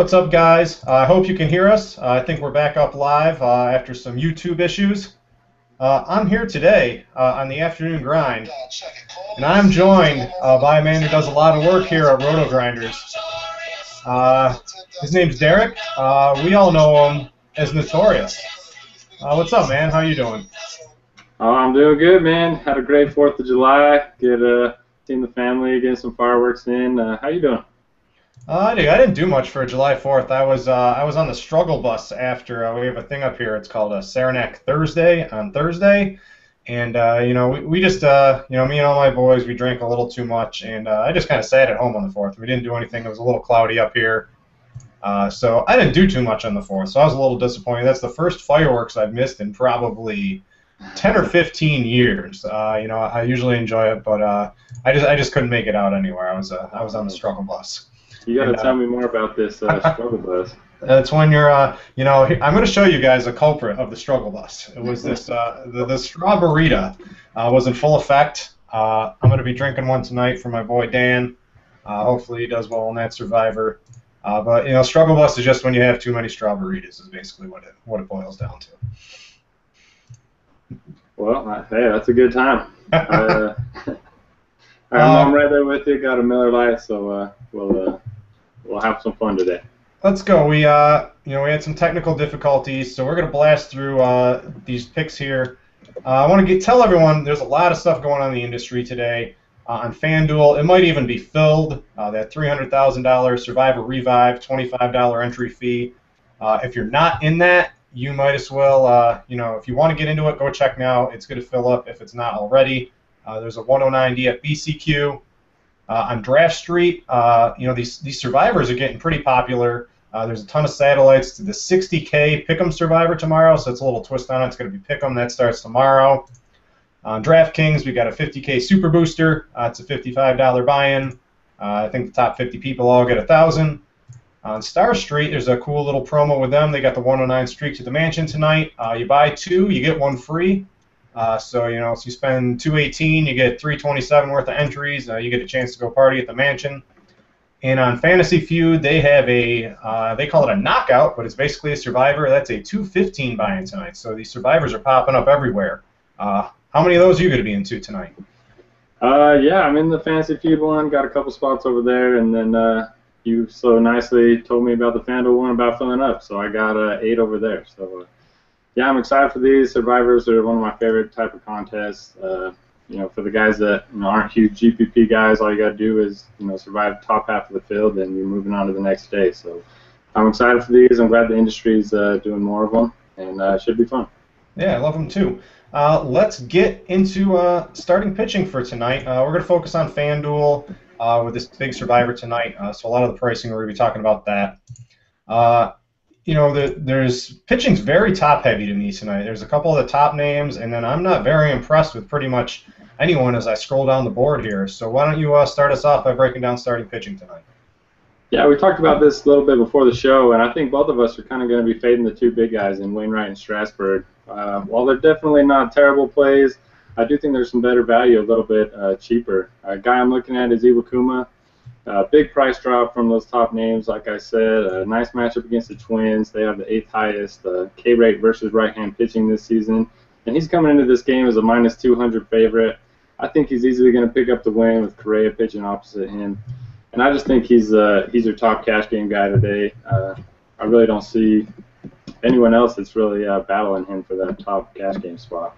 What's up, guys? I hope you can hear us. I think we're back up live after some YouTube issues. I'm here today on the afternoon grind, and I'm joined by a man who does a lot of work here at Roto Grinders. His name's Derek. We all know him as Notoriuos. What's up, man? How you doing? Oh, I'm doing good, man. Had a great 4th of July. Seeing the family, getting some fireworks in. How you doing? I didn't do much for July 4th. I was on the struggle bus after. We have a thing up here. It's called a Saranac Thursday on Thursday, and we just me and all my boys, we drank a little too much, and I just kind of sat at home on the 4th. We didn't do anything. It was a little cloudy up here, so I didn't do too much on the 4th. So I was a little disappointed. That's the first fireworks I've missed in probably 10 or 15 years. I usually enjoy it, but I just couldn't make it out anywhere. I was on the struggle bus. You got to tell me more about this struggle bus. That's when you're, I'm going to show you guys a culprit of the struggle bus. It was this, the Strawberita was in full effect. I'm going to be drinking one tonight for my boy Dan. Hopefully he does well in that Survivor. But struggle bus is just when you have too many Strawberitas is basically what it boils down to. Well, hey, that's a good time. I'm right there with you. Got a Miller Lite, so we'll have some fun today. Let's go. We had some technical difficulties, so we're gonna blast through these picks here. I want to tell everyone there's a lot of stuff going on in the industry today on FanDuel. It might even be filled. That $300,000 Survivor Revive, $25 entry fee. If you're not in that, you might as well. If you want to get into it, go check now. It's going to fill up if it's not already. There's a 109D at BCQ. On Draft Street, these survivors are getting pretty popular. There's a ton of satellites to the 60K Pick'em Survivor tomorrow, so it's a little twist on it. It's going to be Pick'em. That starts tomorrow. On DraftKings, we got a 50K Super Booster. It's a $55 buy-in. I think the top 50 people all get 1,000. On Star Street, there's a cool little promo with them. They got the 109 Streak to the Mansion tonight. You buy 2, you get 1 free. So if you spend $218, you get $327 worth of entries. You get a chance to go party at the mansion. And on Fantasy Feud, they have they call it a knockout, but it's basically a Survivor. That's a $215 buy-in tonight. So these Survivors are popping up everywhere. How many of those are you going to be into tonight? Yeah, I'm in the Fantasy Feud one. Got a couple spots over there, and then you so nicely told me about the FanDuel one about filling up. So I got 8 over there. So. Yeah, I'm excited for these. Survivors are one of my favorite type of contests. For the guys that aren't huge GPP guys, all you got to do is survive the top half of the field, and you're moving on to the next day. So I'm excited for these. I'm glad the industry's doing more of them, and it should be fun. Yeah, I love them too. Let's get into starting pitching for tonight. We're going to focus on FanDuel with this big Survivor tonight. So a lot of the pricing, we're going to be talking about that. There's pitching's very top-heavy to me tonight. There's a couple of the top names, and then I'm not very impressed with pretty much anyone as I scroll down the board here. So why don't you start us off by breaking down starting pitching tonight? Yeah, we talked about this a little bit before the show, and I think both of us are kind of going to be fading the 2 big guys in Wainwright and Strasburg. While they're definitely not terrible plays, I do think there's some better value a little bit cheaper. A guy I'm looking at is Iwakuma. Big price drop from those top names, like I said. A nice matchup against the Twins. They have the 8th highest K rate versus right-hand pitching this season. And he's coming into this game as a minus 200 favorite. I think he's easily going to pick up the win with Correa pitching opposite him. And I just think he's your top cash game guy today. I really don't see anyone else that's really battling him for that top cash game spot.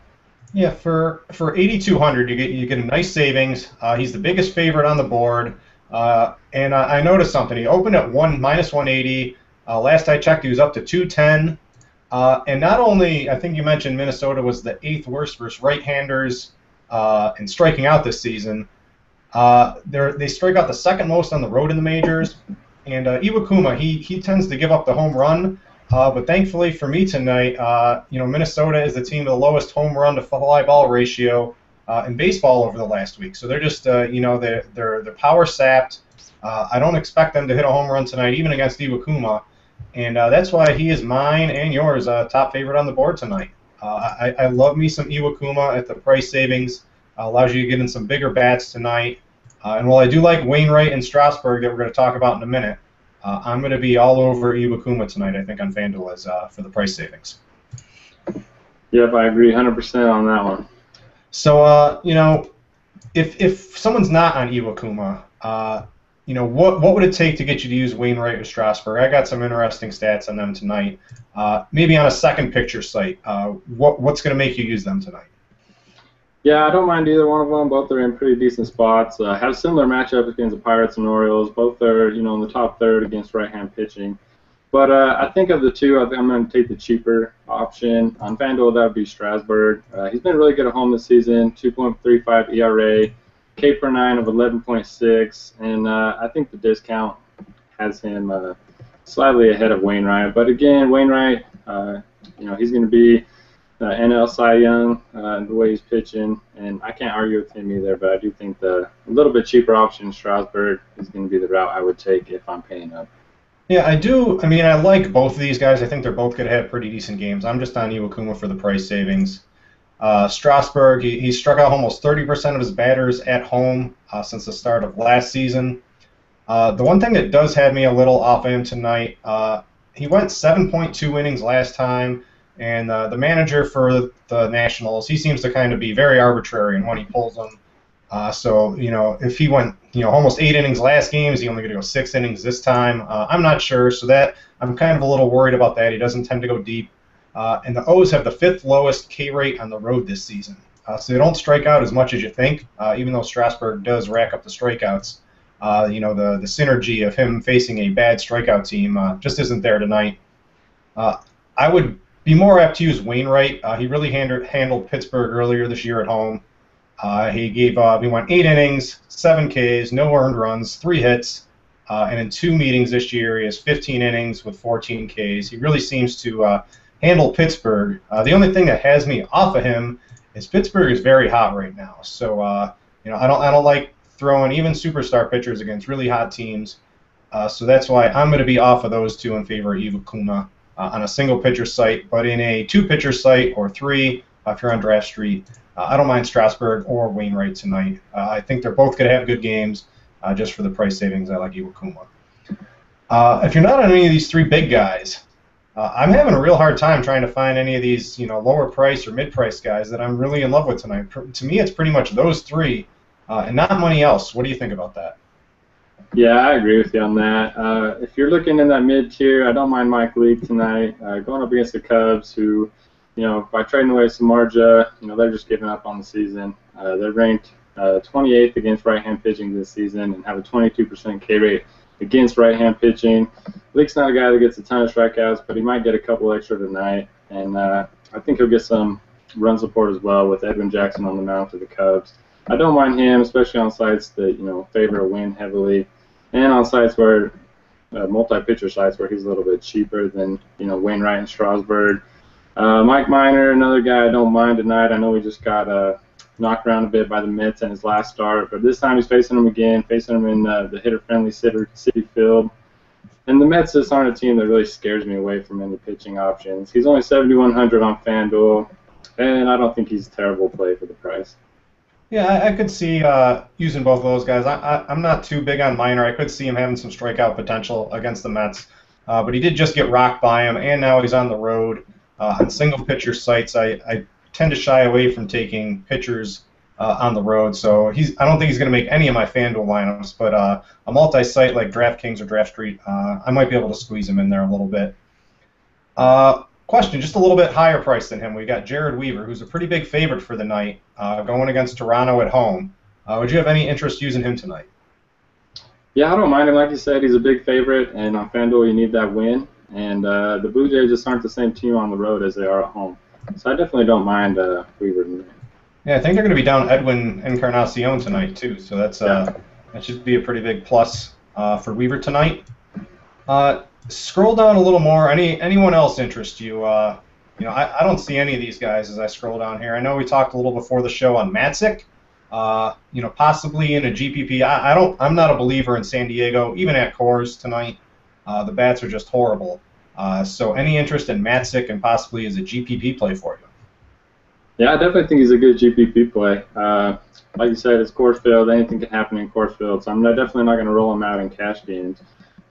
Yeah, for 8,200, you get a nice savings. He's the biggest favorite on the board. And I noticed something. He opened at minus 180. Last I checked, he was up to 210. And not only, I think you mentioned Minnesota was the 8th worst versus right-handers in striking out this season. They strike out the 2nd most on the road in the majors. And Iwakuma, he tends to give up the home run. But thankfully for me tonight, Minnesota is the team with the lowest home run to fly ball ratio in baseball over the last week. So they're just, they're power sapped. I don't expect them to hit a home run tonight, even against Iwakuma. And that's why he is mine and yours top favorite on the board tonight. I love me some Iwakuma at the price savings. Allows you to get in some bigger bats tonight. And while I do like Wainwright and Strasburg that we're going to talk about in a minute, I'm going to be all over Iwakuma tonight, I think, on FanDuel as for the price savings. Yep, I agree 100% on that one. So, if someone's not on Iwakuma, what would it take to get you to use Wainwright or Strasburg? I got some interesting stats on them tonight. Maybe on a second picture site, what's going to make you use them tonight? Yeah, I don't mind either one of them. Both are in pretty decent spots. Have similar matchups against the Pirates and Orioles. Both are, in the top third against right-hand pitching. But I think of the two, I think I'm going to take the cheaper option. On FanDuel, that would be Strasburg. He's been really good at home this season, 2.35 ERA, K per 9 of 11.6, and I think the discount has him slightly ahead of Wainwright. But again, Wainwright, he's going to be NL Cy Young, the way he's pitching, and I can't argue with him either, but I do think the a little bit cheaper option, Strasburg, is going to be the route I would take if I'm paying up. Yeah, I do. I mean, I like both of these guys. I think they're both going to have pretty decent games. I'm just on Iwakuma for the price savings. Strasburg, he struck out almost 30% of his batters at home since the start of last season. The one thing that does have me a little off him tonight, he went 7.2 innings last time, and the manager for the Nationals, he seems to kind of be very arbitrary in when he pulls them. So, if he went, almost 8 innings last game, is he only going to go 6 innings this time? I'm not sure, so that I'm kind of a little worried about that. He doesn't tend to go deep. And the O's have the 5th lowest K rate on the road this season. So they don't strike out as much as you think, even though Strasburg does rack up the strikeouts. The synergy of him facing a bad strikeout team just isn't there tonight. I would be more apt to use Wainwright. He really handled Pittsburgh earlier this year at home. He went 8 innings, 7 Ks, no earned runs, 3 hits, and in 2 meetings this year he has 15 innings with 14 Ks. He really seems to handle Pittsburgh. The only thing that has me off of him is Pittsburgh is very hot right now. So I don't like throwing even superstar pitchers against really hot teams. So that's why I'm going to be off of those two in favor of Iwakuma on a single pitcher site, but in a 2-pitcher site or 3, if you're on Draft Street. I don't mind Strasburg or Wainwright tonight. I think they're both going to have good games. Just for the price savings, I like Iwakuma. If you're not on any of these 3 big guys, I'm having a real hard time trying to find any of these, lower price or mid-price guys that I'm really in love with tonight. To me, it's pretty much those 3, and not money else. What do you think about that? Yeah, I agree with you on that. If you're looking in that mid-tier, I don't mind Mike Leake tonight, going up against the Cubs, who, by trading away Samardzija, they're just giving up on the season. They're ranked 28th against right-hand pitching this season and have a 22% K rate against right-hand pitching. Leake's not a guy that gets a ton of strikeouts, but he might get a couple extra tonight, and I think he'll get some run support as well with Edwin Jackson on the mound for the Cubs. I don't mind him, especially on sites that favor a win heavily, and on sites where multi-pitcher sites where he's a little bit cheaper than Wainwright and Strasburg. Mike Minor, another guy I don't mind tonight. I know he just got knocked around a bit by the Mets in his last start, but this time he's facing them again, facing them in the hitter-friendly Citi Field. And the Mets just aren't a team that really scares me away from any pitching options. He's only 7,100 on FanDuel, and I don't think he's a terrible play for the price. Yeah, I could see using both of those guys. I'm not too big on Minor. I could see him having some strikeout potential against the Mets, but he did just get rocked by him, and now he's on the road. On single pitcher sites, I tend to shy away from taking pitchers on the road, so I don't think he's going to make any of my FanDuel lineups, but a multi-site like DraftKings or Draft Street, I might be able to squeeze him in there a little bit. Question, just a little bit higher price than him. We got Jared Weaver, who's a pretty big favorite for the night, going against Toronto at home. Would you have any interest using him tonight? Yeah, I don't mind him. Like you said, he's a big favorite, and on FanDuel you need that win. And the Blue Jays just aren't the same team on the road as they are at home. So I definitely don't mind Weaver tonight. Yeah, I think they're going to be down Edwin Encarnacion tonight, too. So that should be a pretty big plus for Weaver tonight. Scroll down a little more. Anyone else interest you? I don't see any of these guys as I scroll down here. I know we talked a little before the show on Matzik. Possibly in a GPP. I'm not a believer in San Diego, even at Coors tonight. The bats are just horrible. So any interest in Matzik and possibly as a GPP play for you? Yeah, I definitely think he's a good GPP play. Like you said, it's Coors Field. Anything can happen in Coors Field. So I'm definitely not going to roll him out in cash games.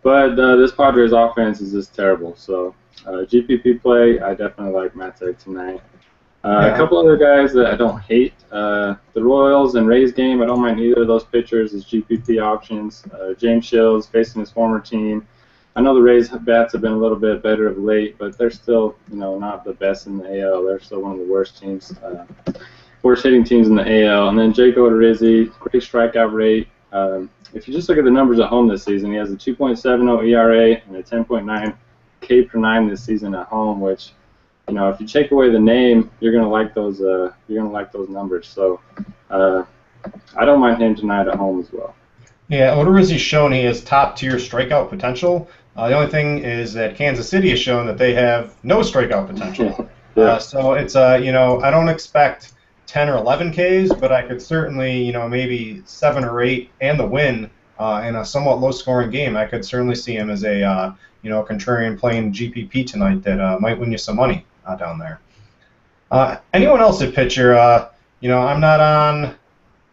But this Padres offense is just terrible. So GPP play, I definitely like Mattek tonight. A couple other guys that I don't hate. The Royals and Rays game, I don't mind either of those pitchers as GPP options. James Shields facing his former team. I know the Rays bats have been a little bit better of late, but they're still, not the best in the AL. They're still one of the worst teams, worst hitting teams in the AL. And then Jake Odorizzi, great strikeout rate. If you just look at the numbers at home this season, he has a 2.70 ERA and a 10.9 K per nine this season at home, which, if you take away the name, you're gonna like those. You're gonna like those numbers. So I don't mind him tonight at home as well. Yeah, Odorizzi's shown he has top-tier strikeout potential. The only thing is that Kansas City has shown that they have no strikeout potential. Yeah. So it's I don't expect 10 or 11 Ks, but I could certainly maybe 7 or 8 and the win in a somewhat low-scoring game. I could certainly see him as a contrarian playing GPP tonight that might win you some money down there. Anyone else at pitcher? I'm not on.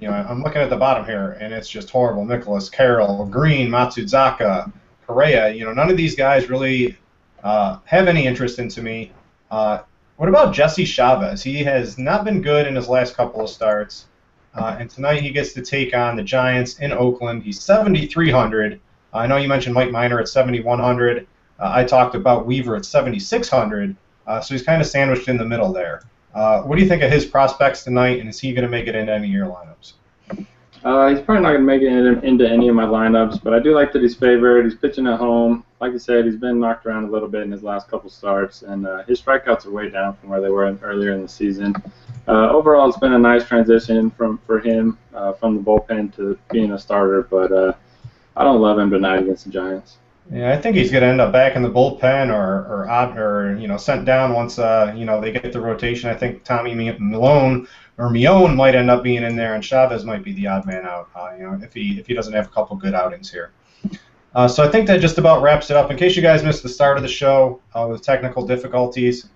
I'm looking at the bottom here, and it's just horrible. Nicholas, Carroll, Green, Matsuzaka, Correa. None of these guys really have any interest into me. What about Jesse Chavez? He has not been good in his last couple of starts, and tonight he gets to take on the Giants in Oakland. He's 7,300. I know you mentioned Mike Minor at 7,100. I talked about Weaver at 7,600. So he's kind of sandwiched in the middle there. What do you think of his prospects tonight, and is he going to make it into any of your lineups? He's probably not going to make it into any of my lineups, but I do like that he's favored. He's pitching at home. Like you said, he's been knocked around a little bit in his last couple starts, and his strikeouts are way down from where they were earlier in the season. Overall, it's been a nice transition for him from the bullpen to being a starter, but I don't love him tonight against the Giants. Yeah, I think he's going to end up back in the bullpen or sent down once they get the rotation. I think Tommy Mione might end up being in there, and Chavez might be the odd man out. If he doesn't have a couple good outings here. So I think that just about wraps it up. In case you guys missed the start of the show with technical difficulties,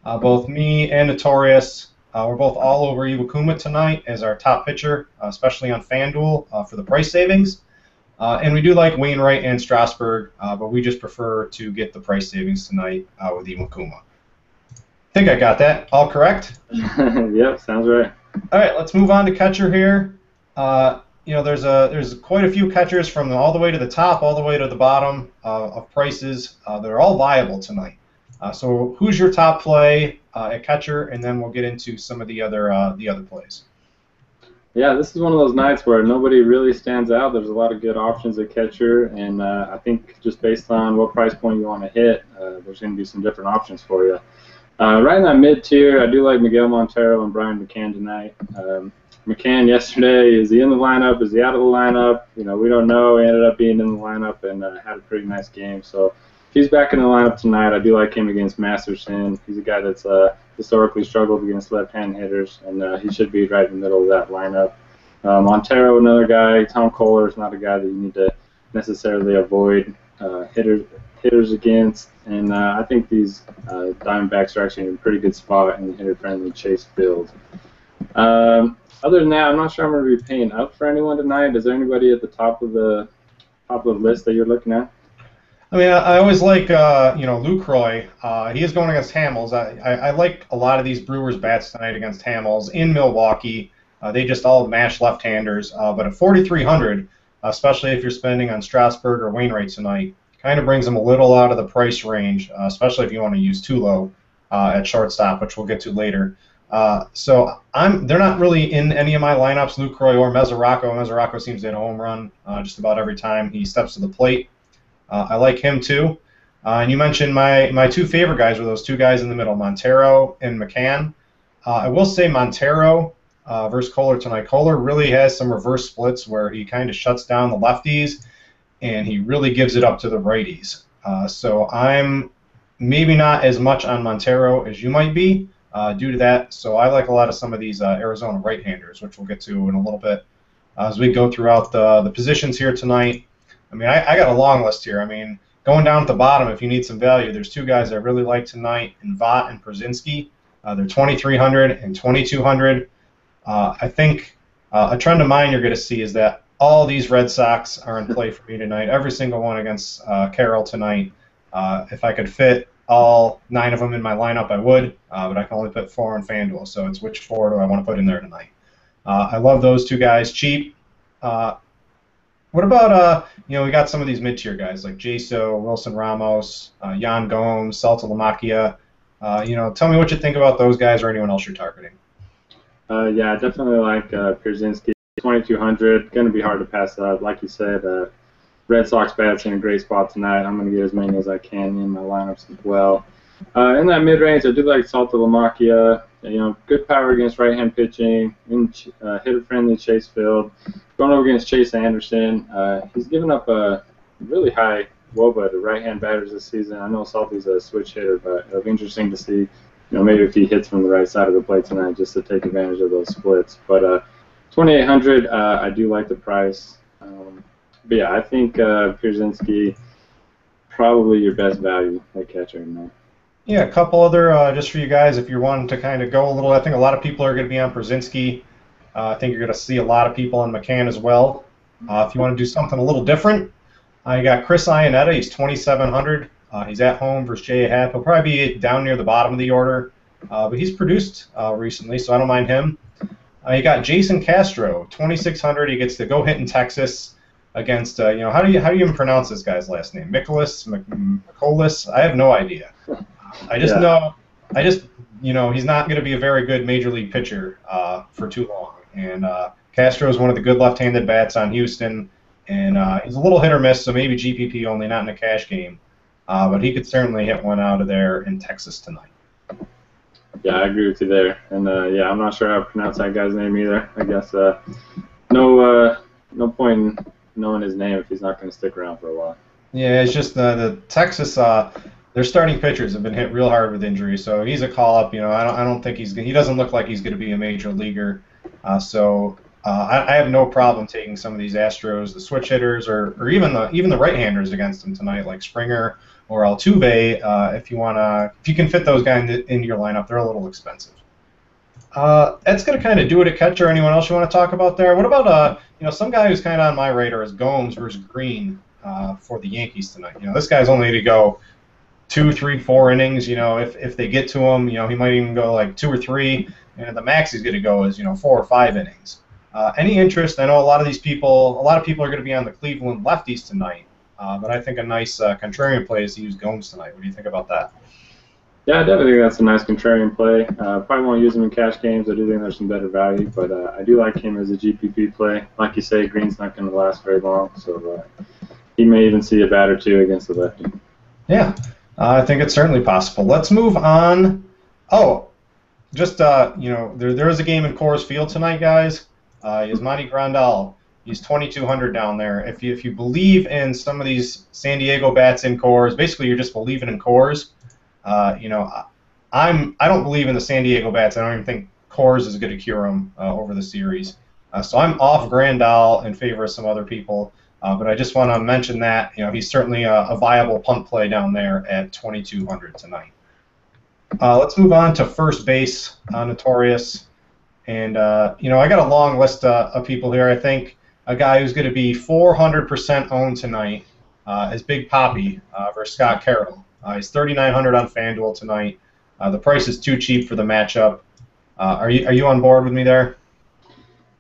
both me and Notoriuos we're both all over Iwakuma tonight as our top pitcher, especially on FanDuel for the price savings. And we do like Wainwright and Strasburg, but we just prefer to get the price savings tonight with Iwakuma. I think I got that all correct. Yep, sounds right. All right, let's move on to catcher here. There's quite a few catchers from all the way to the top, all the way to the bottom of prices that are all viable tonight. So who's your top play at catcher, and then we'll get into some of the other plays. Yeah, this is one of those nights where nobody really stands out. There's a lot of good options at catcher, and I think just based on what price point you want to hit, there's going to be some different options for you. Right in that mid-tier, I do like Miguel Montero and Brian McCann tonight. McCann yesterday, is he in the lineup? Is he out of the lineup? We don't know. He ended up being in the lineup and had a pretty nice game. So if he's back in the lineup tonight, I do like him against Masterson. He's a guy that's historically struggled against left-hand hitters, and he should be right in the middle of that lineup. Montero, another guy. Tom Kohler is not a guy that you need to necessarily avoid hitters against, and I think these Diamondbacks are actually in a pretty good spot in the hitter-friendly Chase field. Other than that, I'm not sure I'm going to be paying up for anyone tonight. Is there anybody at the top of the list that you're looking at? I mean, I always like, Lucroy. He is going against Hamels. I like a lot of these Brewers bats tonight against Hamels in Milwaukee. They just all mash left-handers. But at 4,300, especially if you're spending on Strasburg or Wainwright tonight, kind of brings them a little out of the price range, especially if you want to use Tulo at shortstop, which we'll get to later. So they're not really in any of my lineups, Lucroy or Mesoraco. Mesoraco seems to hit a home run just about every time he steps to the plate. I like him too. And you mentioned my two favorite guys were those two guys in the middle, Montero and McCann. I will say Montero versus Kohler tonight. Kohler really has some reverse splits where he kind of shuts down the lefties and he really gives it up to the righties. So I'm maybe not as much on Montero as you might be due to that. So I like a lot of some of these Arizona right-handers, which we'll get to in a little bit as we go throughout the positions here tonight. I mean, I got a long list here. I mean, going down at the bottom, if you need some value, there's two guys I really like tonight, in Vaught and Przinsky. They're 2,300 and 2,200. I think a trend of mine you're going to see is that all these Red Sox are in play for me tonight. Every single one against Carroll tonight. If I could fit all 9 of them in my lineup, I would, but I can only put 4 on FanDuel, so it's which 4 do I want to put in there tonight. I love those 2 guys. Cheap. What about, we got some of these mid-tier guys like Jaso, Wilson Ramos, Jan Gomes, Salta Lamakia. Tell me what you think about those guys or anyone else you're targeting. Yeah, I definitely like Pierzynski. 2,200, going to be hard to pass up. Like you said, Red Sox bats in a great spot tonight. I'm going to get as many as I can in my lineups as well. In that mid-range, I do like Salta Lamakia. Good power against right-hand pitching, hitter-friendly Chase Field. Going over against Chase Anderson, he's given up a really high WOBA to right-hand batters this season. I know Salty's a switch hitter, but it'll be interesting to see, maybe if he hits from the right side of the plate tonight, just to take advantage of those splits. But 2,800, I do like the price. But yeah, I think Pierzynski probably your best value at catcher tonight. Yeah, a couple other just for you guys if you're wanting to kind of go a little. I think a lot of people are going to be on Pierzynski. I think you're going to see a lot of people on McCann as well. If you want to do something a little different, you got Chris Iannetta. He's 2,700. He's at home versus J.A. Happ. He'll probably be down near the bottom of the order, but he's produced recently, so I don't mind him. You got Jason Castro, 2,600. He gets to go hit in Texas against, how do you even pronounce this guy's last name? Michaelis? I have no idea. I just know, he's not going to be a very good major league pitcher for too long. And Castro is one of the good left-handed bats on Houston, and he's a little hit or miss, so maybe GPP only, not in a cash game. But he could certainly hit one out of there in Texas tonight. Yeah, I agree with you there. And, I'm not sure how to pronounce that guy's name either. I guess no point in knowing his name if he's not going to stick around for a while. Yeah, it's just the Texas their starting pitchers have been hit real hard with injuries, so he's a call-up. I don't think he doesn't look like he's going to be a major leaguer. I have no problem taking some of these Astros, the switch hitters, or even the right-handers against them tonight, like Springer or Altuve. If you can fit those guys into your lineup, they're a little expensive. That's going to kind of do it at catcher. Anyone else you want to talk about there? What about some guy who's kind of on my radar is Gomes versus Green for the Yankees tonight. This guy's only to go 2, 3, 4 innings. If they get to him, he might even go like 2 or 3, and the max he's going to go is 4 or 5 innings. Any interest? I know a lot of people are going to be on the Cleveland lefties tonight, but I think a nice contrarian play is to use Gomes tonight. What do you think about that? Yeah, I definitely think that's a nice contrarian play. Probably won't use him in cash games. I do think there's some better value, but I do like him as a GPP play. Like you say, Green's not going to last very long, so he may even see a bat or 2 against the lefty. Yeah, I think it's certainly possible. Let's move on. Oh, just there is a game in Coors Field tonight, guys. Yasmani Grandal, he's 2,200 down there. If you believe in some of these San Diego bats in Coors, basically you're just believing in Coors. I don't believe in the San Diego bats. I don't even think Coors is going to cure them over the series. So I'm off Grandal in favor of some other people. But I just want to mention that he's certainly a viable punt play down there at 2,200 tonight. Let's move on to first base, Notoriuos. And, I got a long list of people here. I think a guy who's going to be 400% owned tonight is Big Papi versus Scott Carroll. He's 3,900 on FanDuel tonight. The price is too cheap for the matchup. Are you on board with me there?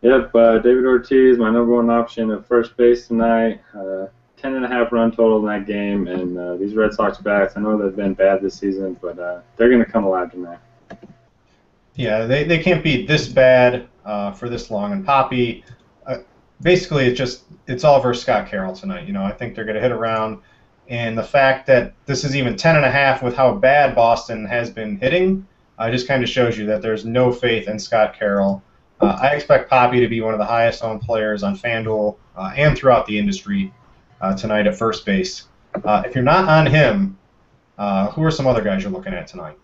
Yep, David Ortiz, my number 1 option at first base tonight. 10.5 run total in that game, and these Red Sox bats, I know they've been bad this season, but they're going to come alive tonight. Yeah, they can't be this bad for this long. And Papi, basically, it's all versus Scott Carroll tonight. I think they're going to hit around. And the fact that this is even 10.5 with how bad Boston has been hitting just kind of shows you that there's no faith in Scott Carroll. I expect Papi to be one of the highest owned players on FanDuel and throughout the industry tonight at first base. If you're not on him, who are some other guys you're looking at tonight?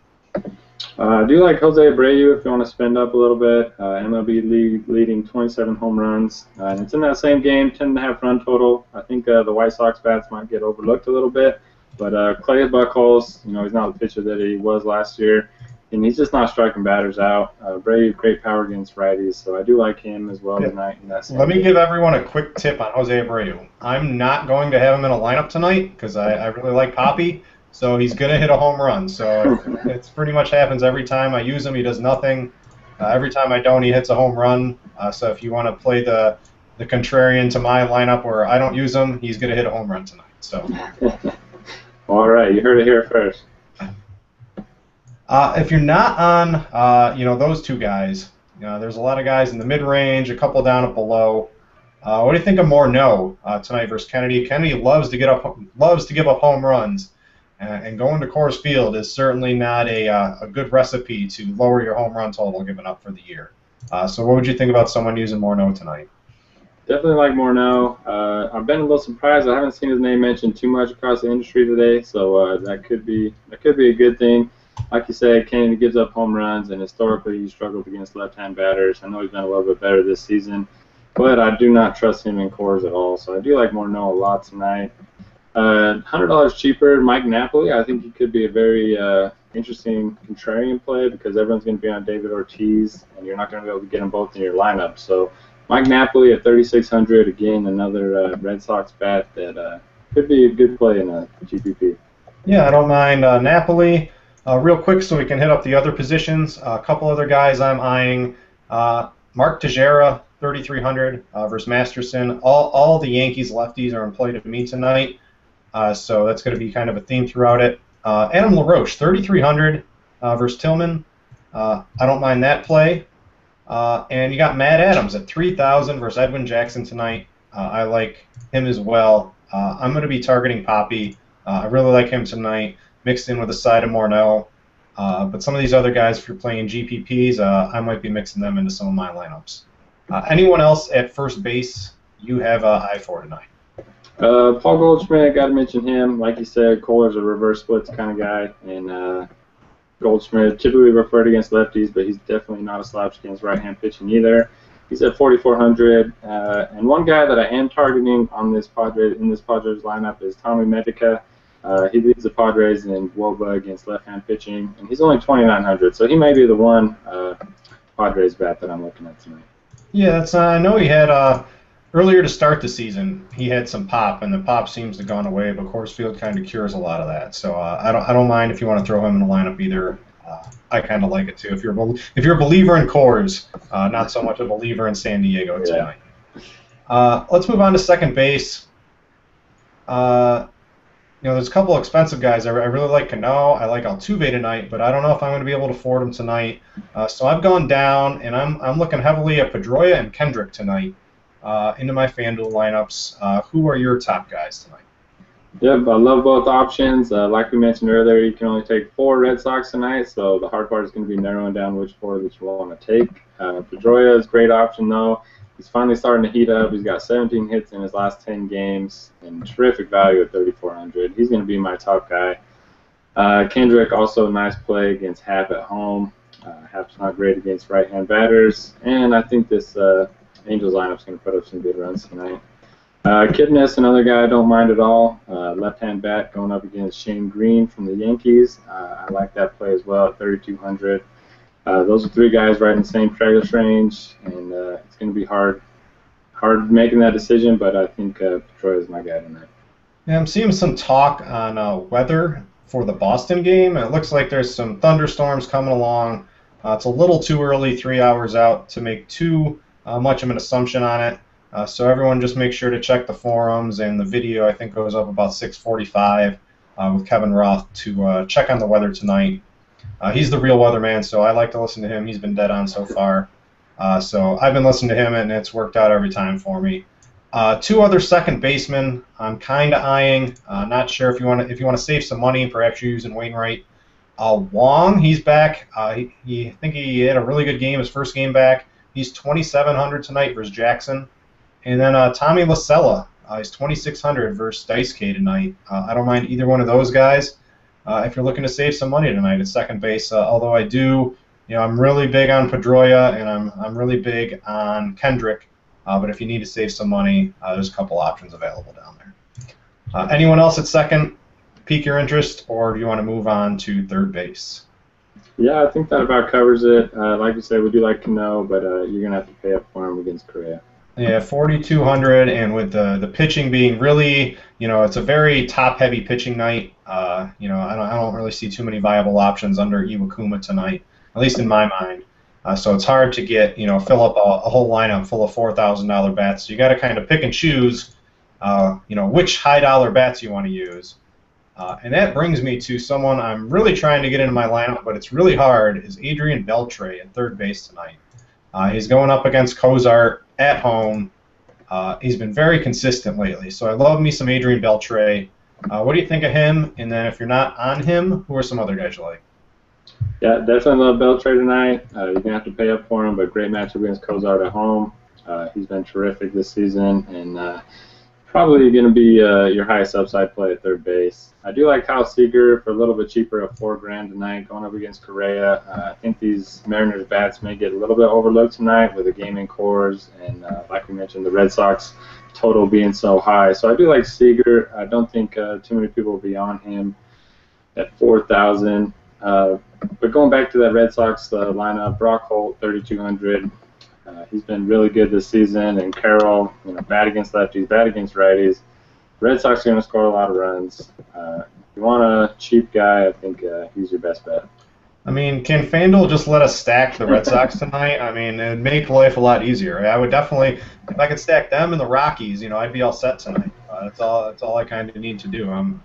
I do like Jose Abreu if you want to spend up a little bit. MLB leading 27 home runs. And it's in that same game, 10.5 run total. I think the White Sox bats might get overlooked a little bit. But Clay Buchholz, he's not the pitcher that he was last year. and he's just not striking batters out. Great power against righties, so I do like him as well tonight. In that Let me give everyone a quick tip on Jose Abreu. I'm not going to have him in a lineup tonight because I really like Poppy, so he's going to hit a home run. So it's pretty much happens every time I use him. He does nothing. Every time I don't, he hits a home run. So if you want to play the contrarian to my lineup where I don't use him, he's going to hit a home run tonight. So. All right, you heard it here first. If you're not on, those two guys, there's a lot of guys in the mid-range, a couple down at below. What do you think of Morneau tonight versus Kennedy? Kennedy loves to give up home runs, and going to Coors Field is certainly not a good recipe to lower your home run total given up for the year. So what would you think about someone using Morneau tonight? Definitely like Morneau. I've been a little surprised. I haven't seen his name mentioned too much across the industry today, so that could be a good thing. Like you said, Kennedy gives up home runs, and historically he struggled against left-hand batters. I know he's been a little bit better this season, but I do not trust him in Coors at all. So I do like Morneau a lot tonight. $100 cheaper, Mike Napoli. I think he could be a very interesting contrarian play because everyone's going to be on David Ortiz, and you're not going to be able to get them both in your lineup. So Mike Napoli at 3,600, again, another Red Sox bat that could be a good play in a GPP. Yeah, I don't mind Napoli. Real quick, so we can hit up the other positions. A couple other guys I'm eyeing. Mark Teixeira, 3,300 versus Masterson. All the Yankees lefties are in play to me tonight, so that's going to be kind of a theme throughout it. Adam LaRoche, 3,300 versus Tillman. I don't mind that play. And you got Matt Adams at 3,000 versus Edwin Jackson tonight. I like him as well. I'm going to be targeting Poppy. I really like him tonight, mixed in with a side of Morneau. But some of these other guys, if you're playing GPPs, I might be mixing them into some of my lineups. Anyone else at first base you have eye for tonight? Paul Goldschmidt, got to mention him. Like you said, Kohler's a reverse splits kind of guy, and Goldschmidt typically preferred against lefties, but he's definitely not a slouch against right-hand pitching either. He's at 4,400, and one guy that I am targeting in this Padres lineup is Tommy Medica. He leads the Padres in WOBA against left-hand pitching, and he's only 2,900, so he may be the one Padres bat that I'm looking at tonight. Yeah, that's. I know he had earlier to start the season. He had some pop, and the pop seems to have gone away. But Coors Field kind of cures a lot of that. So I don't mind if you want to throw him in the lineup either. I kind of like it too. If you're a believer in Coors, not so much a believer in San Diego tonight. Let's move on to second base. There's a couple expensive guys. I really like Cano. I like Altuve tonight, but I don't know if I'm going to be able to afford him tonight. So I've gone down, and I'm looking heavily at Pedroia and Kendrick tonight into my FanDuel lineups. Who are your top guys tonight? Yep, I love both options. Like we mentioned earlier, you can only take 4 Red Sox tonight, so the hard part is going to be narrowing down which 4 that you want to take. Pedroia is a great option, though. He's finally starting to heat up. He's got 17 hits in his last 10 games and terrific value at 3,400. He's going to be my top guy. Kendrick, also a nice play against Happ at home. Happ's not great against right-hand batters, and I think this Angels lineup is going to put up some good runs tonight. Kipnis, another guy I don't mind at all. Left-hand bat going up against Shane Green from the Yankees. I like that play as well at 3,200. Those are 3 guys right in the same price range, and it's going to be hard making that decision, but I think Pedroia is my guy tonight. Yeah, I'm seeing some talk on weather for the Boston game, and it looks like there's some thunderstorms coming along. It's a little too early, 3 hours out, to make too much of an assumption on it. So everyone just make sure to check the forums, and the video I think goes up about 6:45 with Kevin Roth to check on the weather tonight. He's the real weatherman, so I like to listen to him. He's been dead on so far. So I've been listening to him, and it's worked out every time for me. 2 other second basemen I'm kind of eyeing. Not sure if you want to save some money. Perhaps you're using Wainwright. Wong, he's back. I think he had a really good game, his first game back. He's 2,700 tonight versus Jackson. And then Tommy LaSella, he's 2,600 versus Dice K tonight. I don't mind either one of those guys. If you're looking to save some money tonight at second base, although I do, I'm really big on Pedroia and I'm really big on Kendrick. But if you need to save some money, there's a couple options available down there. Anyone else at second pique your interest, or do you want to move on to third base? Yeah, I think that about covers it. Like you said, we do like Cano, but you're going to have to pay up for him against Korea. Yeah, 4,200, and with the pitching being really, it's a very top-heavy pitching night. I don't really see too many viable options under Iwakuma tonight, at least in my mind. So it's hard to get, fill up a whole lineup full of $4,000 bats. So you got to kind of pick and choose, which high-dollar bats you want to use. And that brings me to someone I'm really trying to get into my lineup, but it's really hard, is Adrian Beltre at third base tonight. He's going up against Cozart at home. He's been very consistent lately, so I love me some Adrian Beltre. What do you think of him? And then if you're not on him, who are some other guys you like? Yeah, definitely love Beltre tonight. You're going to have to pay up for him, but great matchup against Cozart at home. He's been terrific this season, and probably going to be your highest upside play at third base. I do like Kyle Seager for a little bit cheaper at $4,000 tonight, going up against Correa. I think these Mariners bats may get a little bit overlooked tonight with the gaming cores, and like we mentioned, the Red Sox total being so high. So I do like Seager. I don't think too many people will be on him at $4,000. But going back to that Red Sox lineup, Brock Holt, $3,200. He's been really good this season, and Carroll, bad against lefties, bad against righties. Red Sox are going to score a lot of runs. If you want a cheap guy, I think he's your best bet. I mean, can FanDuel just let us stack the Red Sox tonight? I mean, it'd make life a lot easier. I would definitely, if I could stack them and the Rockies, I'd be all set tonight. That's all I kind of need to do. I'm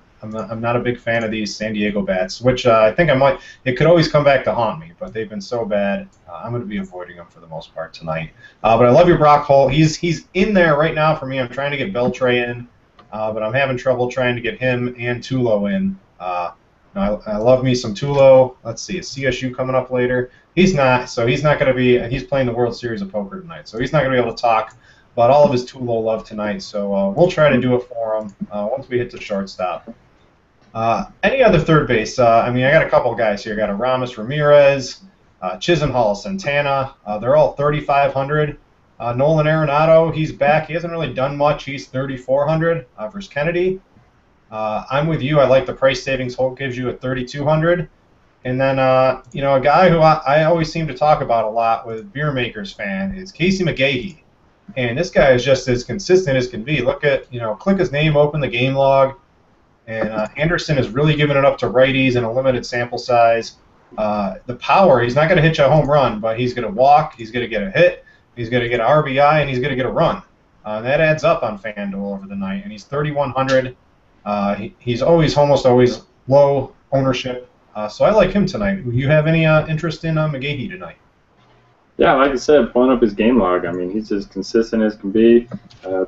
not a big fan of these San Diego bats, which I think I might. It could always come back to haunt me, but they've been so bad. I'm going to be avoiding them for the most part tonight. But I love your Brock Holt. He's in there right now for me. I'm trying to get Beltre in, but I'm having trouble trying to get him and Tulo in. I love me some Tulo. Let's see, is CSU coming up later? He's not, so he's not going to be. He's playing the World Series of Poker tonight, so he's not going to be able to talk about all of his Tulo love tonight. So we'll try to do it for him once we hit the shortstop. Any other third base? I got a couple guys here. I got a Ramos Ramirez, Chisenhall, Santana. They're all 3,500. Nolan Arenado, he's back. He hasn't really done much. He's 3,400 versus Kennedy. I'm with you. I like the price savings Holt gives you at 3,200. And then, a guy who I always seem to talk about a lot with Beer Makers fan is Casey McGahee. And this guy is just as consistent as can be. Look at, click his name, open the game log. And Anderson is really giving it up to righties in a limited sample size. The power, he's not going to hit you a home run, but he's going to walk, he's going to get a hit, he's going to get an RBI, and he's going to get a run. That adds up on FanDuel over the night, and he's 3,100. He's almost always low ownership, so I like him tonight. Do you have any interest in McGahee tonight? Yeah, like I said, pulling up his game log, he's as consistent as can be.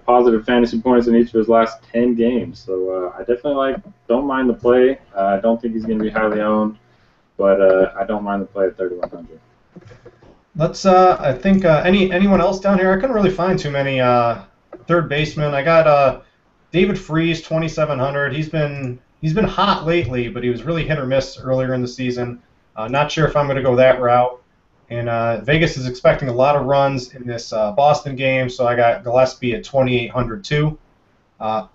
Positive fantasy points in each of his last 10 games. So I definitely don't mind the play. I don't think he's going to be highly owned, but I don't mind the play at 3,100. Let's. I think anyone else down here? I couldn't really find too many third basemen. I got David Freese, 2,700. He's been hot lately, but he was really hit or miss earlier in the season. Not sure if I'm going to go that route. And Vegas is expecting a lot of runs in this Boston game, so I got Gillespie at 2,800 too.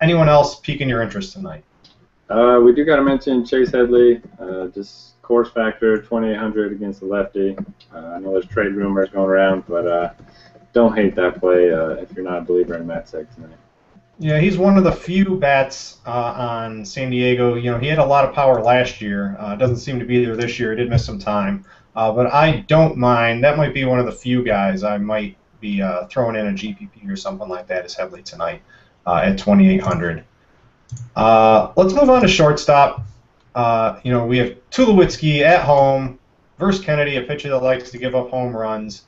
Anyone else piquing your interest tonight? We do got to mention Chase Headley, just course factor, 2,800 against the lefty. I know there's trade rumors going around, but don't hate that play if you're not a believer in Matt Seg tonight. Yeah, he's one of the few bats on San Diego. He had a lot of power last year. Doesn't seem to be there this year. He did miss some time. But I don't mind. That might be one of the few guys I might be throwing in a GPP or something like that is Headley tonight at 2,800. Let's move on to shortstop. We have Tulowitzki at home versus Kennedy, a pitcher that likes to give up home runs.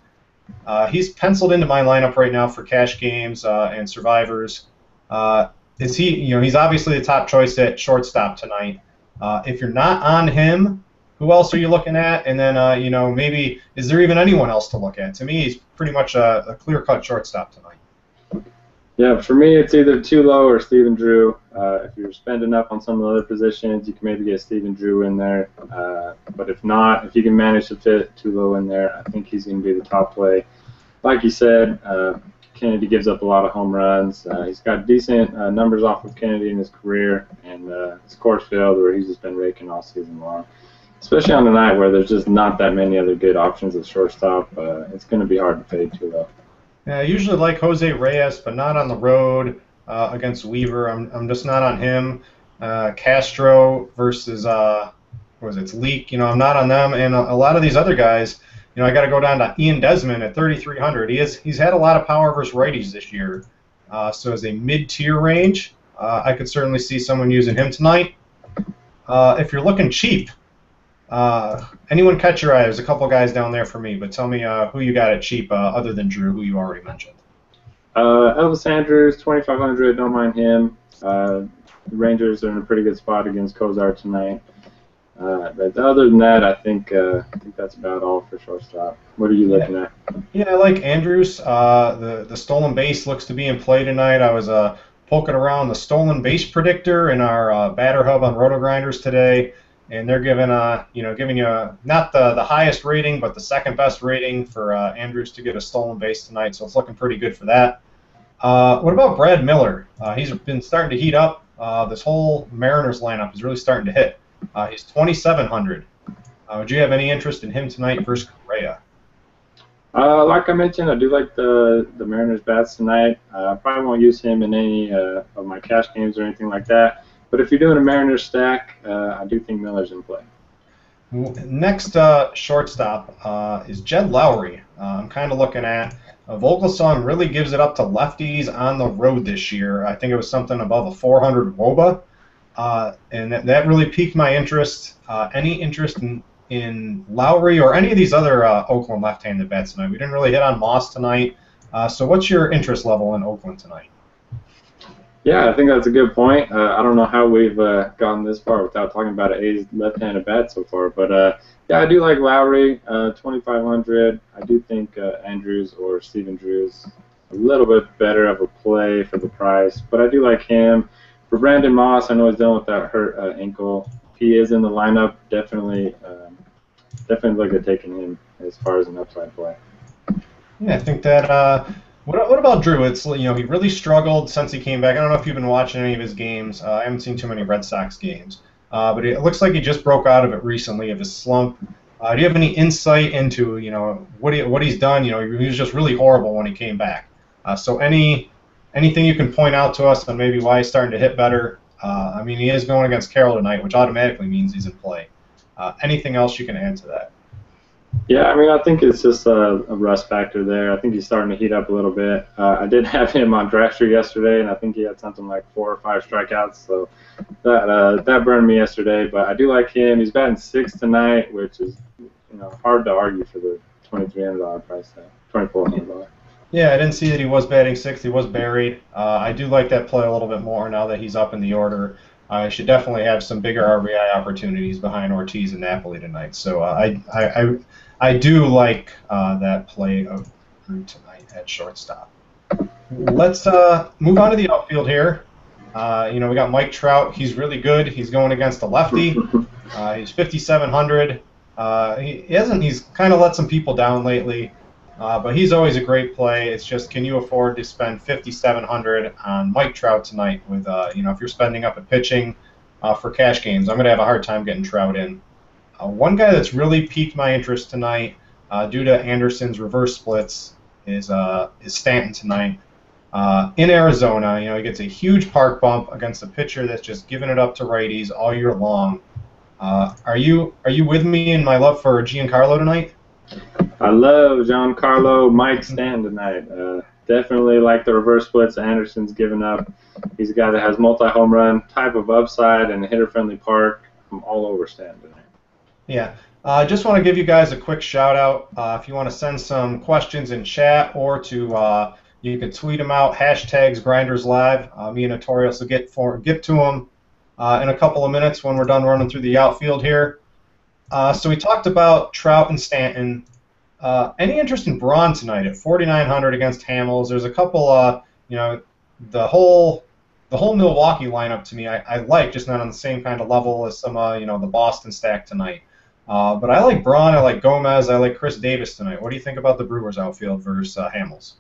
He's penciled into my lineup right now for cash games and survivors. Is he? He's obviously the top choice at shortstop tonight. If you're not on him, who else are you looking at? And then, maybe is there even anyone else to look at? To me, he's pretty much a clear-cut shortstop tonight. Yeah, for me, it's either Tulo or Stephen Drew. If you're spending up on some of the other positions, you can maybe get Stephen Drew in there. But if not, if you can manage to fit Tulo in there, I think he's going to be the top play. Like you said, Kennedy gives up a lot of home runs. He's got decent numbers off of Kennedy in his career, and his course field where he's just been raking all season long. especially on a night where there's just not that many other good options at shortstop. It's going to be hard to fade too low. Yeah, I usually like Jose Reyes, but not on the road against Weaver. I'm just not on him. Castro versus what was it? It's Leak. I'm not on them, and a lot of these other guys. I got to go down to Ian Desmond at 3,300. He's had a lot of power versus righties this year. So as a mid-tier range, I could certainly see someone using him tonight. If you're looking cheap, anyone catch your eye? There's a couple guys down there for me, but tell me who you got at cheap other than Drew, who you already mentioned. Elvis Andrews, 2,500. Don't mind him. The Rangers are in a pretty good spot against Kozar tonight. But other than that, I think that's about all for shortstop. What are you looking at? Yeah, I like Andrews. The stolen base looks to be in play tonight. I was poking around the stolen base predictor in our batter hub on Roto Grinders today, and they're giving you not the highest rating, but the second best rating for Andrews to get a stolen base tonight. So it's looking pretty good for that. What about Brad Miller? He's been starting to heat up. This whole Mariners lineup is really starting to hit. He's 2,700. Would you have any interest in him tonight versus Correa? Like I mentioned, I do like the Mariners bats tonight. I probably won't use him in any of my cash games or anything like that. But if you're doing a Mariners stack, I do think Miller's in play. Next shortstop is Jed Lowry. I'm kind of looking at Vogelsong really gives it up to lefties on the road this year. I think it was something above a 400 WOBA. And that really piqued my interest. Any interest in Lowry or any of these other Oakland left-handed bats tonight? We didn't really hit on Moss tonight. So what's your interest level in Oakland tonight? Yeah, I think that's a good point. I don't know how we've gotten this far without talking about an A's left-handed bat so far. But, yeah, I do like Lowry, 2,500. I do think Andrews or Steven Drew's a little bit better of a play for the price. But I do like him. For Brandon Moss, I know he's dealing with that hurt ankle. If he is in the lineup, definitely look at taking him as far as an upside play. Yeah, I think that. What about Drew? It's he really struggled since he came back. I don't know if you've been watching any of his games. I haven't seen too many Red Sox games, but it looks like he just broke out of it recently of his slump. Do you have any insight into what he's done? He was just really horrible when he came back. So anything you can point out to us on maybe why he's starting to hit better? I mean, he is going against Carroll tonight, which automatically means he's in play. Anything else you can add to that? Yeah, I mean, I think it's just a rust factor there. I think he's starting to heat up a little bit. I did have him on Drafter yesterday, and I think he had something like 4 or 5 strikeouts, so that burned me yesterday. But I do like him. He's batting 6th tonight, which is hard to argue for the $2,300 price tag, $2,400. Yeah, I didn't see that he was batting 6th. He was buried. I do like that play a little bit more now that he's up in the order. I should definitely have some bigger RBI opportunities behind Ortiz and Napoli tonight. So I do like that play of Drew tonight at shortstop. Let's move on to the outfield here. We got Mike Trout. He's really good. He's going against a lefty. He's 5,700. He's kind of let some people down lately. But he's always a great play. It's just, can you afford to spend $5,700 on Mike Trout tonight? With if you're spending up at pitching for cash games, I'm going to have a hard time getting Trout in. One guy that's really piqued my interest tonight, due to Anderson's reverse splits, is Stanton tonight. In Arizona, he gets a huge park bump against a pitcher that's just giving it up to righties all year long. Are you with me in my love for Giancarlo tonight? I love Giancarlo, Mike Stanton tonight. Definitely like the reverse splits Anderson's given up. He's a guy that has multi-home run type of upside and a hitter-friendly park. I'm all over Stanton tonight. Yeah. I just want to give you guys a quick shout-out. If you want to send some questions in chat or you can tweet them out, hashtags Grinders Live. Me and Notoriuos will get to them in a couple of minutes when we're done running through the outfield here. So we talked about Trout and Stanton. Any interest in Braun tonight at 4,900 against Hamels? There's a couple, the whole Milwaukee lineup to me I like, just not on the same kind of level as some, the Boston stack tonight. But I like Braun, I like Gomez, I like Chris Davis tonight. What do you think about the Brewers outfield versus Hamels?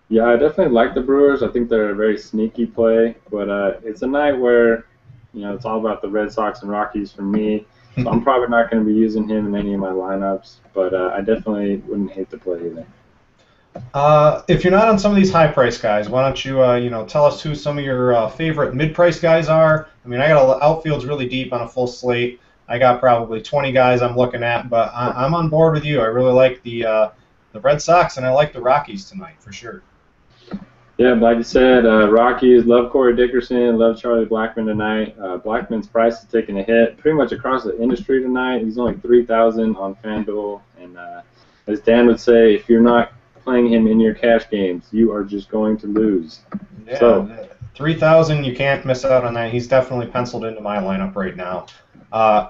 Yeah, I definitely like the Brewers. I think they're a very sneaky play, but it's a night where, it's all about the Red Sox and Rockies for me. So I'm probably not going to be using him in any of my lineups, but I definitely wouldn't hate the play either. If you're not on some of these high-price guys, why don't you, tell us who some of your favorite mid-price guys are? I mean, I got outfield's really deep on a full slate. I got probably 20 guys I'm looking at, but I'm on board with you. I really like the Red Sox, and I like the Rockies tonight for sure. Yeah, like you said, Rockies, love Corey Dickerson, love Charlie Blackmon tonight. Blackman's price is taking a hit pretty much across the industry tonight. He's only 3,000 on FanDuel, and as Dan would say, if you're not playing him in your cash games, you are just going to lose. Yeah, So 3,000, you can't miss out on that. He's definitely penciled into my lineup right now.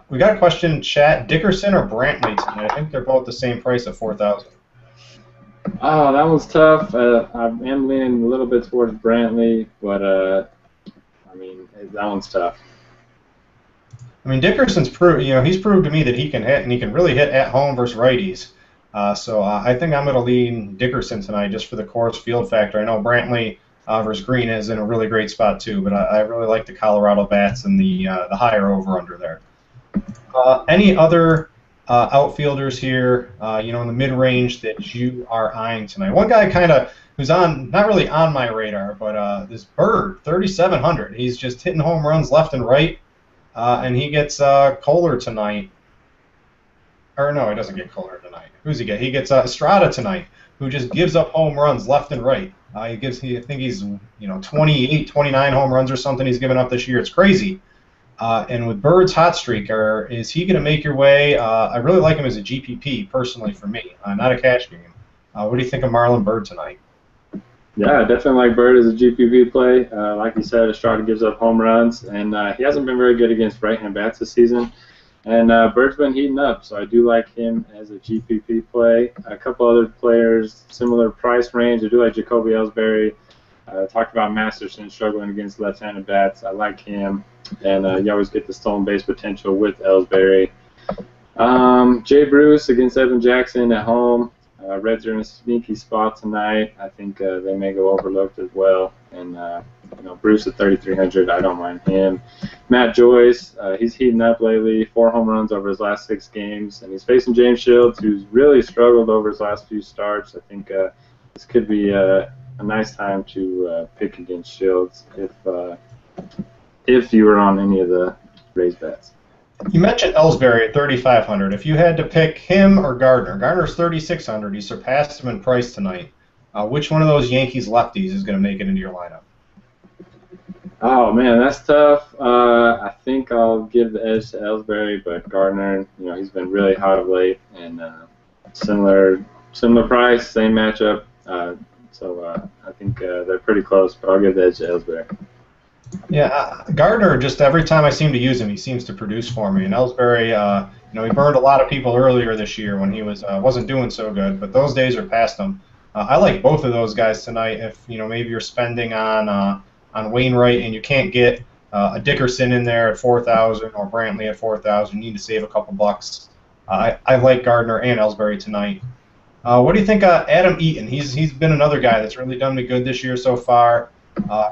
We got a question in chat: Dickerson or Brantley tonight? I think they're both the same price at 4,000. oh, that one's tough. I am leaning a little bit towards Brantley, but I mean that one's tough. I mean, Dickerson's proved, he's proved to me that he can hit, and he can really hit at home versus righties. So I think I'm going to lean Dickerson tonight just for the Coors Field factor. I know Brantley versus Green is in a really great spot too, but I really like the Colorado bats and the higher over/under there. Any other outfielders here, in the mid-range that you are eyeing tonight? One guy kind of who's not really on my radar, but this Bird, 3,700. He's just hitting home runs left and right, and he gets Kohler tonight. Or no, he doesn't get Kohler tonight. Who's he get? He gets Estrada tonight, who just gives up home runs left and right. I think he's 28, 29 home runs or something he's given up this year. It's crazy. And with Bird's hot streak, is he going to make your way? I really like him as a GPP, personally, for me, not a cash game. What do you think of Marlon Bird tonight? Yeah, I definitely like Bird as a GPP play. Like you said, Estrada gives up home runs, and he hasn't been very good against right-hand bats this season. And Bird's been heating up, so I do like him as a GPP play. A couple other players, similar price range. I do like Jacoby Ellsbury. Talked about Masterson struggling against left-handed bats. I like him. And you always get the stolen base potential with Ellsbury. Jay Bruce against Evan Jackson at home. Reds are in a sneaky spot tonight. I think they may go overlooked as well. And Bruce at 3,300, I don't mind him. Matt Joyce, he's heating up lately. 4 home runs over his last 6 games, and he's facing James Shields, who's really struggled over his last few starts. I think this could be a nice time to pick against Shields if you were on any of the raised bets. You mentioned Ellsbury at 3,500. If you had to pick him or Gardner's 3,600. He surpassed him in price tonight. Which one of those Yankees lefties is going to make it into your lineup? Oh man, that's tough. I think I'll give the edge to Ellsbury, but Gardner, he's been really hot of late, and similar price, same matchup. So I think they're pretty close, but I'll give the edge to Ellsbury. Yeah, Gardner, just every time I seem to use him, he seems to produce for me. And Ellsbury, he burned a lot of people earlier this year when he wasn't doing so good, but those days are past him. I like both of those guys tonight. If maybe you're spending on Wainwright and you can't get a Dickerson in there at 4,000 or Brantley at 4,000, you need to save a couple bucks. I like Gardner and Ellsbury tonight. What do you think of Adam Eaton? He's been another guy that's really done me good this year so far.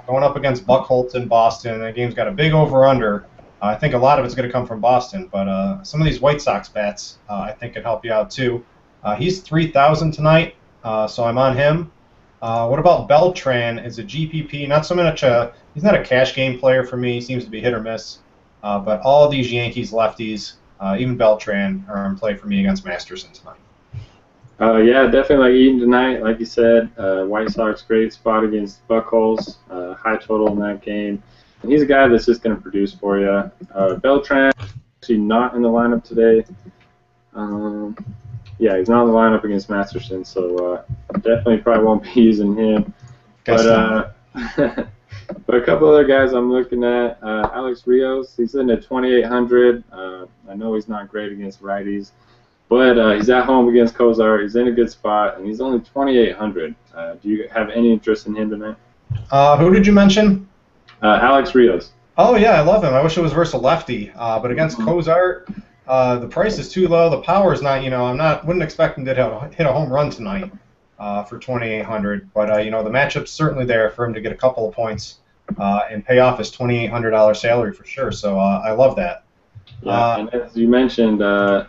Going up against Buchholz in Boston, that game's got a big over/under. I think a lot of it's going to come from Boston, but some of these White Sox bats I think can help you out too. He's 3,000 tonight, so I'm on him. What about Beltran as a GPP? Not so much. He's not a cash game player for me. He seems to be hit or miss. But all of these Yankees lefties, even Beltran, are in play for me against Masterson tonight. Yeah, definitely like Eaton tonight. Like you said, White Sox great spot against Buchholz, high total in that game. And he's a guy that's just going to produce for you. Beltran, actually not in the lineup today. Yeah, he's not in the lineup against Masterson, so definitely probably won't be using him. But but a couple other guys I'm looking at, Alex Rios, he's in at 2,800. I know he's not great against righties, but he's at home against Kozar. He's in a good spot, and he's only 2,800. Do you have any interest in him tonight? Who did you mention? Alex Rios. Oh, yeah, I love him. I wish it was versus a lefty. But against Kozart, the price is too low. The power is not, wouldn't expect him to hit a home run tonight for 2,800. But, the matchup's certainly there for him to get a couple of points and pay off his $2,800 salary for sure. So I love that. Yeah, and as you mentioned, the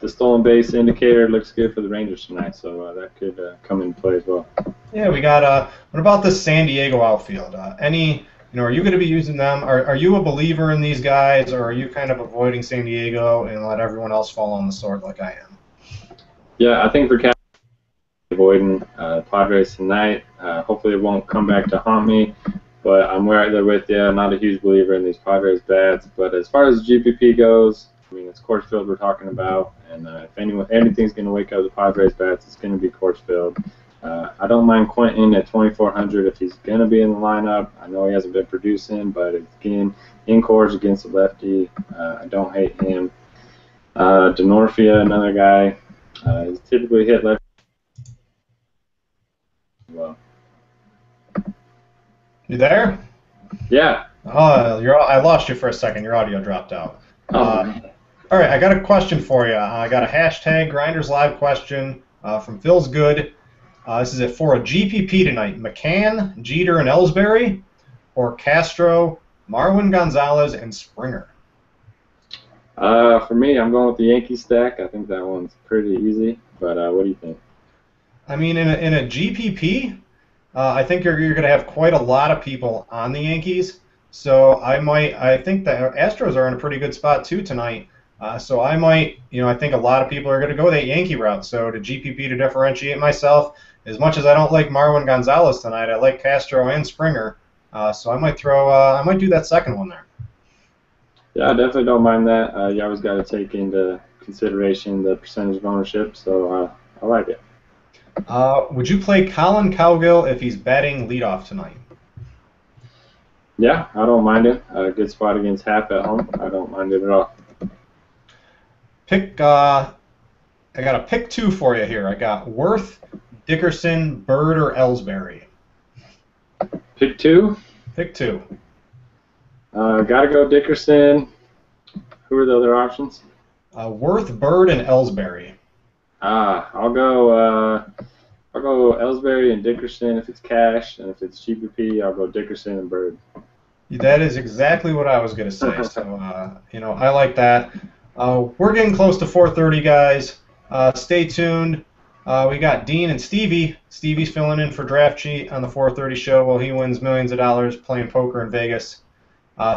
stolen base indicator looks good for the Rangers tonight, so that could come into play as well. Yeah, we got. What about the San Diego outfield? Are you going to be using them? Are you a believer in these guys, or are you kind of avoiding San Diego and let everyone else fall on the sword like I am? Yeah, I think for Cal, avoiding Padres tonight. Hopefully, it won't come back to haunt me. But I'm right there with you. I'm not a huge believer in these Padres bats. But as far as GPP goes, I mean, it's Coors Field we're talking about. And if anything's going to wake up the Padres bats, it's going to be Coors Field. I don't mind Quentin at 2,400 if he's going to be in the lineup. I know he hasn't been producing, but again, in Coors against a lefty, I don't hate him. Denorfia, another guy, he's typically hit lefty. Well. You there? Yeah. Oh, I lost you for a second. Your audio dropped out. All right, I got a question for you. I got a hashtag Grinders Live question from Phil's Good. This is for a GPP tonight. McCann, Jeter, and Ellsbury, or Castro, Marwin Gonzalez, and Springer? For me, I'm going with the Yankee stack. I think that one's pretty easy. But what do you think? I mean, in a GPP, I think you're going to have quite a lot of people on the Yankees. So I think the Astros are in a pretty good spot too tonight. So I think a lot of people are going to go that Yankee route. So to GPP, to differentiate myself, as much as I don't like Marwin Gonzalez tonight, I like Castro and Springer. So I might do that second one there. Yeah, I definitely don't mind that. You always got to take into consideration the percentage of ownership. So I like it. Would you play Colin Cowgill if he's batting leadoff tonight? Yeah, I don't mind it. A good spot against Hap at home. I don't mind it at all. I got a pick two for you here. I got Worth, Dickerson, Bird, or Ellsbury. Pick two? Pick two. Got to go Dickerson. Who are the other options? Worth, Bird, and Ellsbury. I'll go Ellsbury and Dickerson if it's cash, and if it's GPP, I'll go Dickerson and Bird. That is exactly what I was going to say. So, I like that. We're getting close to 4:30, guys. Stay tuned. We got Dean and Stevie. Stevie's filling in for Draft Cheat on the 4:30 show while he wins millions of dollars playing poker in Vegas.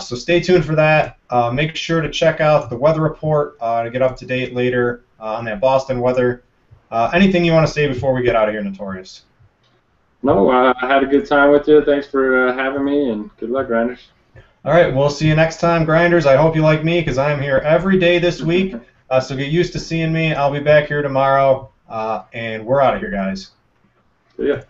So stay tuned for that. Make sure to check out the weather report to get up to date later on that Boston weather. Anything you want to say before we get out of here, Notorious? No, I had a good time with you. Thanks for having me, and good luck, Grinders. All right, we'll see you next time, Grinders. I hope you like me because I'm here every day this week. So get used to seeing me. I'll be back here tomorrow, and we're out of here, guys. See ya.